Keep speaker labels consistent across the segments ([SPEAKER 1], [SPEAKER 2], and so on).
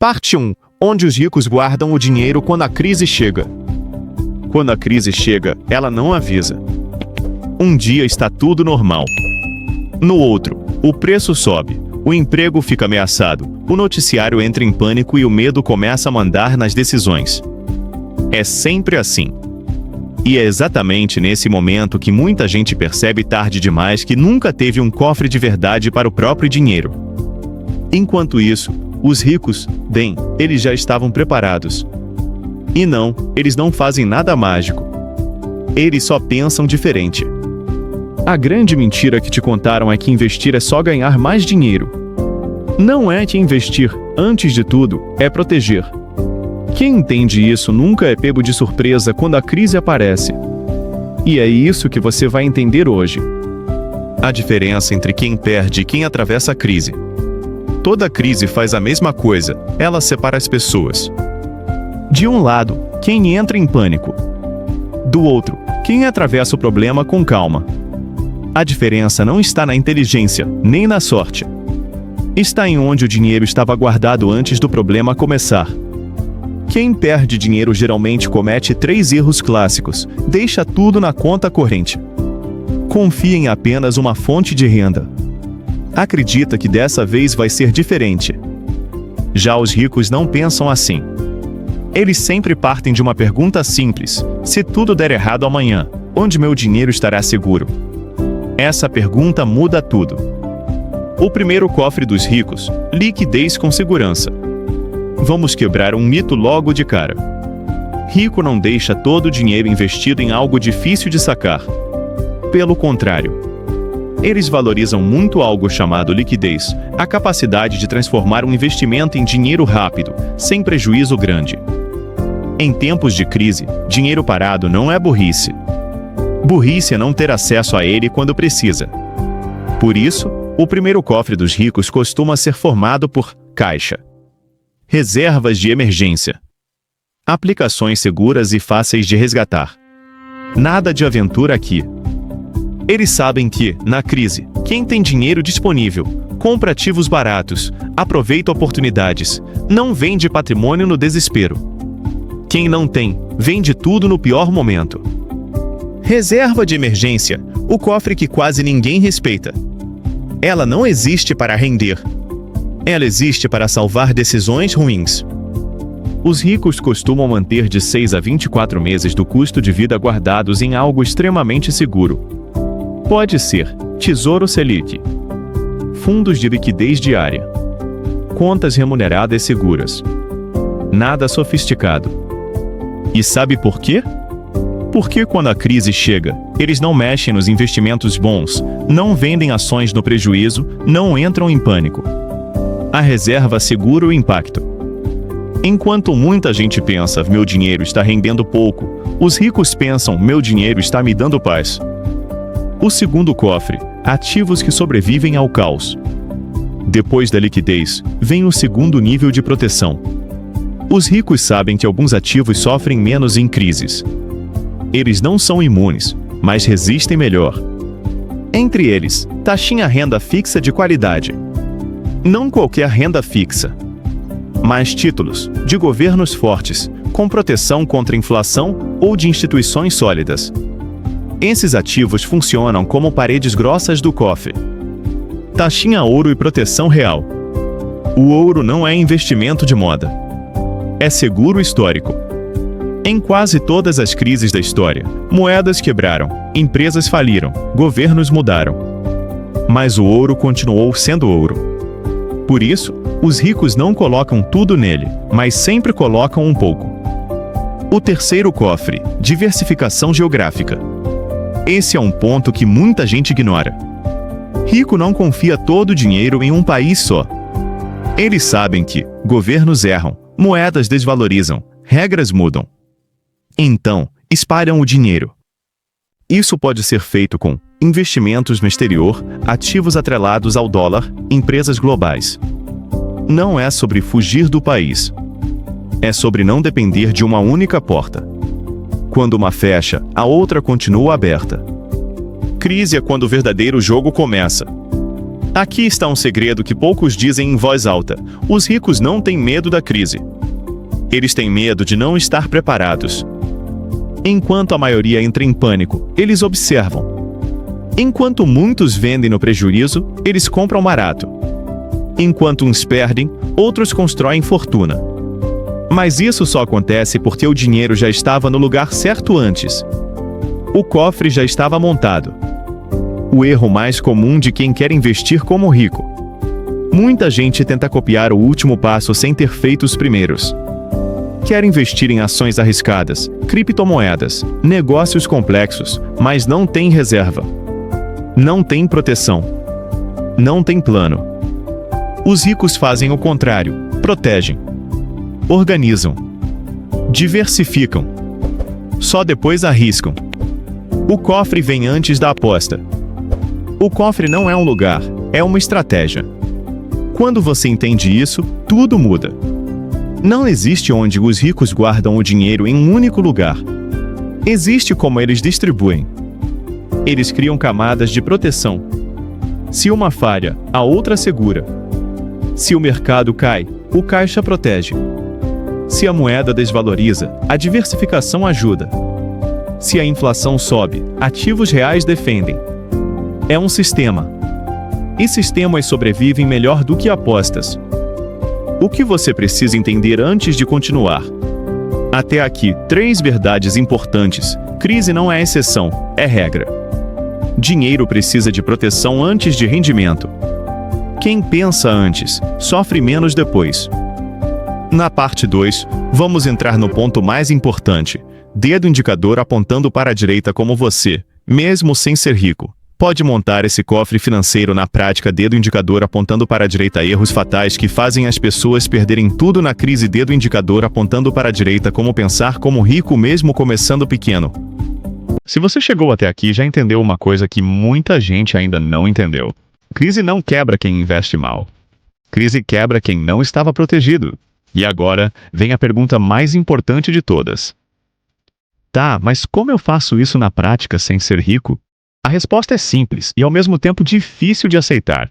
[SPEAKER 1] Parte 1. Onde os ricos guardam o dinheiro quando a crise chega. Quando a crise chega, ela não avisa. Um dia está tudo normal. No outro, o preço sobe, o emprego fica ameaçado, o noticiário entra em pânico e o medo começa a mandar nas decisões. É sempre assim. E é exatamente nesse momento que muita gente percebe tarde demais que nunca teve um cofre de verdade para o próprio dinheiro. Enquanto isso, os ricos, bem, eles já estavam preparados. E não, eles não fazem nada mágico. Eles só pensam diferente. A grande mentira que te contaram é que investir é só ganhar mais dinheiro. Não é que investir, antes de tudo, é proteger. Quem entende isso nunca é pego de surpresa quando a crise aparece. E é isso que você vai entender hoje. A diferença entre quem perde e quem atravessa a crise. Toda crise faz a mesma coisa, ela separa as pessoas. De um lado, quem entra em pânico. Do outro, quem atravessa o problema com calma. A diferença não está na inteligência, nem na sorte. Está em onde o dinheiro estava guardado antes do problema começar. Quem perde dinheiro geralmente comete 3 erros clássicos. Deixa tudo na conta corrente. Confia em apenas uma fonte de renda. Acredita que dessa vez vai ser diferente. Já os ricos não pensam assim. Eles sempre partem de uma pergunta simples: se tudo der errado amanhã, onde meu dinheiro estará seguro? Essa pergunta muda tudo. O primeiro cofre dos ricos: liquidez com segurança. Vamos quebrar um mito logo de cara. Rico não deixa todo o dinheiro investido em algo difícil de sacar. Pelo contrário, eles valorizam muito algo chamado liquidez, a capacidade de transformar um investimento em dinheiro rápido, sem prejuízo grande. Em tempos de crise, dinheiro parado não é burrice. Burrice é não ter acesso a ele quando precisa. Por isso, o primeiro cofre dos ricos costuma ser formado por caixa. Reservas de emergência. Aplicações seguras e fáceis de resgatar. Nada de aventura aqui. Eles sabem que, na crise, quem tem dinheiro disponível, compra ativos baratos, aproveita oportunidades, não vende patrimônio no desespero. Quem não tem, vende tudo no pior momento. Reserva de emergência, o cofre que quase ninguém respeita. Ela não existe para render. Ela existe para salvar decisões ruins. Os ricos costumam manter de 6 a 24 meses do custo de vida guardados em algo extremamente seguro. Pode ser Tesouro Selic, fundos de liquidez diária, contas remuneradas seguras. Nada sofisticado. E sabe por quê? Porque quando a crise chega, eles não mexem nos investimentos bons, não vendem ações no prejuízo, não entram em pânico. A reserva segura o impacto. Enquanto muita gente pensa, meu dinheiro está rendendo pouco, os ricos pensam, meu dinheiro está me dando paz. O segundo cofre, ativos que sobrevivem ao caos. Depois da liquidez, vem o segundo nível de proteção. Os ricos sabem que alguns ativos sofrem menos em crises. Eles não são imunes, mas resistem melhor. Entre eles, taxinha renda fixa de qualidade. Não qualquer renda fixa, mas títulos de governos fortes, com proteção contra inflação ou de instituições sólidas. Esses ativos funcionam como paredes grossas do cofre. Taxinha ouro e proteção real. O ouro não é investimento de moda. É seguro histórico. Em quase todas as crises da história, moedas quebraram, empresas faliram, governos mudaram. Mas o ouro continuou sendo ouro. Por isso, os ricos não colocam tudo nele, mas sempre colocam um pouco. O terceiro cofre, diversificação geográfica. Esse é um ponto que muita gente ignora. Rico não confia todo o dinheiro em um país só. Eles sabem que governos erram, moedas desvalorizam, regras mudam. Então, espalham o dinheiro. Isso pode ser feito com investimentos no exterior, ativos atrelados ao dólar, empresas globais. Não é sobre fugir do país. É sobre não depender de uma única porta. Quando uma fecha, a outra continua aberta. Crise é quando o verdadeiro jogo começa. Aqui está um segredo que poucos dizem em voz alta: os ricos não têm medo da crise. Eles têm medo de não estar preparados. Enquanto a maioria entra em pânico, eles observam. Enquanto muitos vendem no prejuízo, eles compram barato. Enquanto uns perdem, outros constroem fortuna. Mas isso só acontece porque o dinheiro já estava no lugar certo antes. O cofre já estava montado. O erro mais comum de quem quer investir como rico. Muita gente tenta copiar o último passo sem ter feito os primeiros. Quer investir em ações arriscadas, criptomoedas, negócios complexos, mas não tem reserva. Não tem proteção. Não tem plano. Os ricos fazem o contrário: protegem. Organizam. Diversificam. Só depois arriscam. O cofre vem antes da aposta. O cofre não é um lugar, é uma estratégia. Quando você entende isso, tudo muda. Não existe onde os ricos guardam o dinheiro em um único lugar. Existe como eles distribuem. Eles criam camadas de proteção. Se uma falha, a outra segura. Se o mercado cai, o caixa protege. Se a moeda desvaloriza, a diversificação ajuda. Se a inflação sobe, ativos reais defendem. É um sistema. E sistemas sobrevivem melhor do que apostas. O que você precisa entender antes de continuar? Até aqui, 3 verdades importantes. Crise não é exceção, é regra. Dinheiro precisa de proteção antes de rendimento. Quem pensa antes, sofre menos depois. Na parte 2, vamos entrar no ponto mais importante. Dedo indicador apontando para a direita como você, mesmo sem ser rico, pode montar esse cofre financeiro na prática. Dedo indicador apontando para a direita. Erros fatais que fazem as pessoas perderem tudo na crise. Dedo indicador apontando para a direita. Como pensar como rico mesmo começando pequeno. Se você chegou até aqui, já entendeu uma coisa que muita gente ainda não entendeu. Crise não quebra quem investe mal. Crise quebra quem não estava protegido. E agora vem a pergunta mais importante de todas. Tá, mas como eu faço isso na prática sem ser rico? A resposta é simples e ao mesmo tempo difícil de aceitar.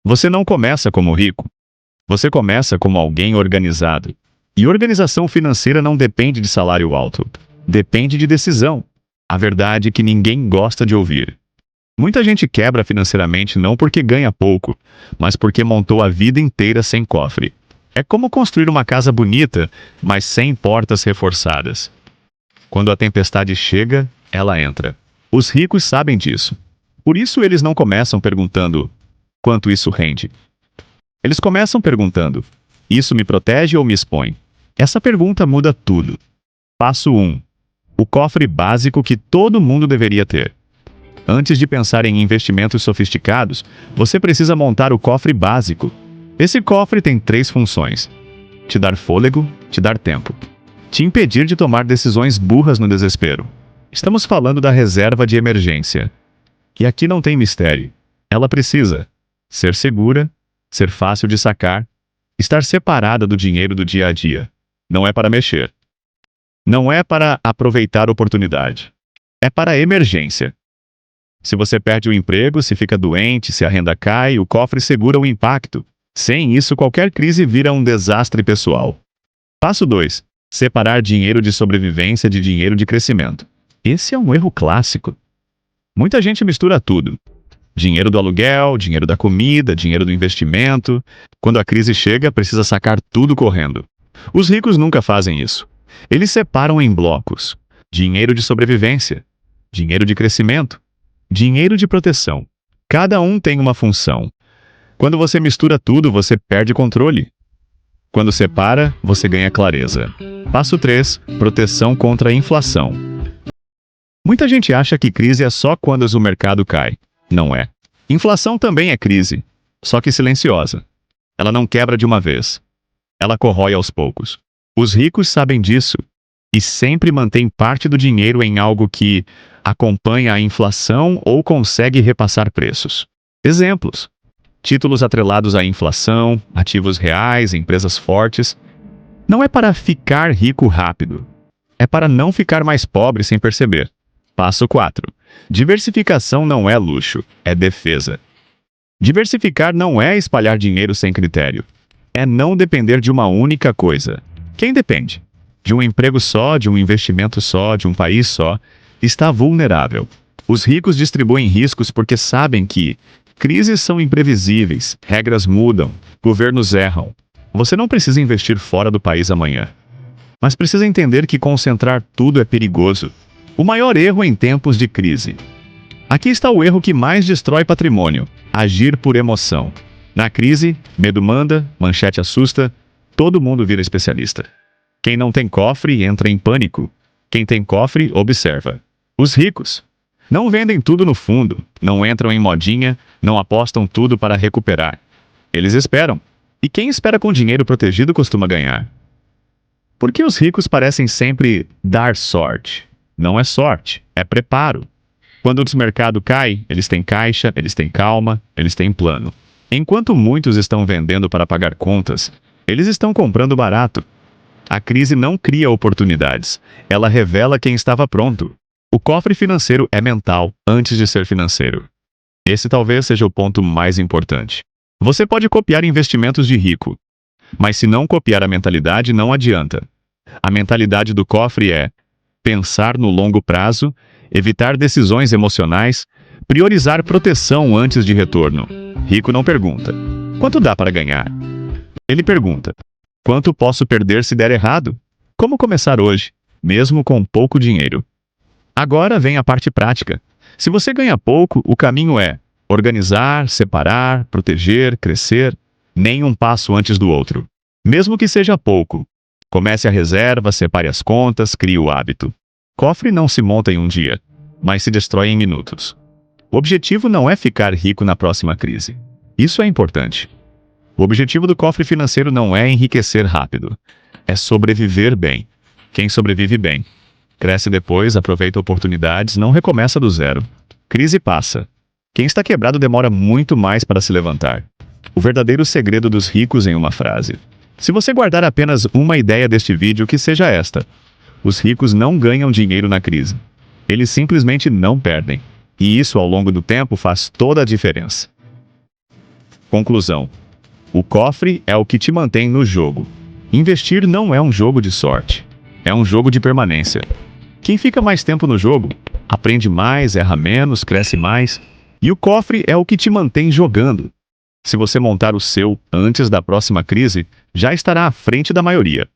[SPEAKER 1] Você não começa como rico. Você começa como alguém organizado. E organização financeira não depende de salário alto. Depende de decisão. A verdade que ninguém gosta de ouvir. Muita gente quebra financeiramente não porque ganha pouco, mas porque montou a vida inteira sem cofre. É como construir uma casa bonita, mas sem portas reforçadas. Quando a tempestade chega, ela entra. Os ricos sabem disso. Por isso eles não começam perguntando: quanto isso rende? Eles começam perguntando: isso me protege ou me expõe? Essa pergunta muda tudo. Passo 1. O cofre básico que todo mundo deveria ter. Antes de pensar em investimentos sofisticados, você precisa montar o cofre básico. Esse cofre tem 3 funções: te dar fôlego, te dar tempo, te impedir de tomar decisões burras no desespero. Estamos falando da reserva de emergência. E aqui não tem mistério. Ela precisa ser segura, ser fácil de sacar, estar separada do dinheiro do dia a dia. Não é para mexer. Não é para aproveitar oportunidade. É para emergência. Se você perde o emprego, se fica doente, se a renda cai, o cofre segura o impacto. Sem isso, qualquer crise vira um desastre pessoal. Passo 2. Separar dinheiro de sobrevivência de dinheiro de crescimento. Esse é um erro clássico. Muita gente mistura tudo. Dinheiro do aluguel, dinheiro da comida, dinheiro do investimento. Quando a crise chega, precisa sacar tudo correndo. Os ricos nunca fazem isso. Eles separam em blocos. Dinheiro de sobrevivência, dinheiro de crescimento, dinheiro de proteção. Cada um tem uma função. Quando você mistura tudo, você perde controle. Quando separa, você ganha clareza. Passo 3. Proteção contra a inflação. Muita gente acha que crise é só quando o mercado cai. Não é. Inflação também é crise, só que silenciosa. Ela não quebra de uma vez. Ela corrói aos poucos. Os ricos sabem disso e sempre mantêm parte do dinheiro em algo que acompanha a inflação ou consegue repassar preços. Exemplos: títulos atrelados à inflação, ativos reais, empresas fortes. Não é para ficar rico rápido. É para não ficar mais pobre sem perceber. Passo 4. Diversificação não é luxo, é defesa. Diversificar não é espalhar dinheiro sem critério. É não depender de uma única coisa. Quem depende de um emprego só, de um investimento só, de um país só, está vulnerável. Os ricos distribuem riscos porque sabem que crises são imprevisíveis, regras mudam, governos erram. Você não precisa investir fora do país amanhã, mas precisa entender que concentrar tudo é perigoso. O maior erro em tempos de crise. Aqui está o erro que mais destrói patrimônio: agir por emoção. Na crise, medo manda, manchete assusta, todo mundo vira especialista. Quem não tem cofre entra em pânico. Quem tem cofre observa. Os ricos não vendem tudo no fundo, não entram em modinha, não apostam tudo para recuperar. Eles esperam. E quem espera com dinheiro protegido costuma ganhar. Por que os ricos parecem sempre dar sorte? Não é sorte, é preparo. Quando o mercado cai, eles têm caixa, eles têm calma, eles têm plano. Enquanto muitos estão vendendo para pagar contas, eles estão comprando barato. A crise não cria oportunidades, ela revela quem estava pronto. O cofre financeiro é mental antes de ser financeiro. Esse talvez seja o ponto mais importante. Você pode copiar investimentos de rico, mas se não copiar a mentalidade, não adianta. A mentalidade do cofre é pensar no longo prazo, evitar decisões emocionais, priorizar proteção antes de retorno. Rico não pergunta: quanto dá para ganhar? Ele pergunta: quanto posso perder se der errado? Como começar hoje, mesmo com pouco dinheiro? Agora vem a parte prática. Se você ganha pouco, o caminho é organizar, separar, proteger, crescer, nem um passo antes do outro. Mesmo que seja pouco. Comece a reserva, separe as contas, crie o hábito. Cofre não se monta em um dia, mas se destrói em minutos. O objetivo não é ficar rico na próxima crise. Isso é importante. O objetivo do cofre financeiro não é enriquecer rápido. É sobreviver bem. Quem sobrevive bem cresce depois, aproveita oportunidades, não recomeça do zero. Crise passa. Quem está quebrado demora muito mais para se levantar. O verdadeiro segredo dos ricos em uma frase. Se você guardar apenas uma ideia deste vídeo, que seja esta: os ricos não ganham dinheiro na crise. Eles simplesmente não perdem. E isso ao longo do tempo faz toda a diferença. Conclusão. O cofre é o que te mantém no jogo. Investir não é um jogo de sorte. É um jogo de permanência. Quem fica mais tempo no jogo, aprende mais, erra menos, cresce mais. E o cofre é o que te mantém jogando. Se você montar o seu antes da próxima crise, já estará à frente da maioria.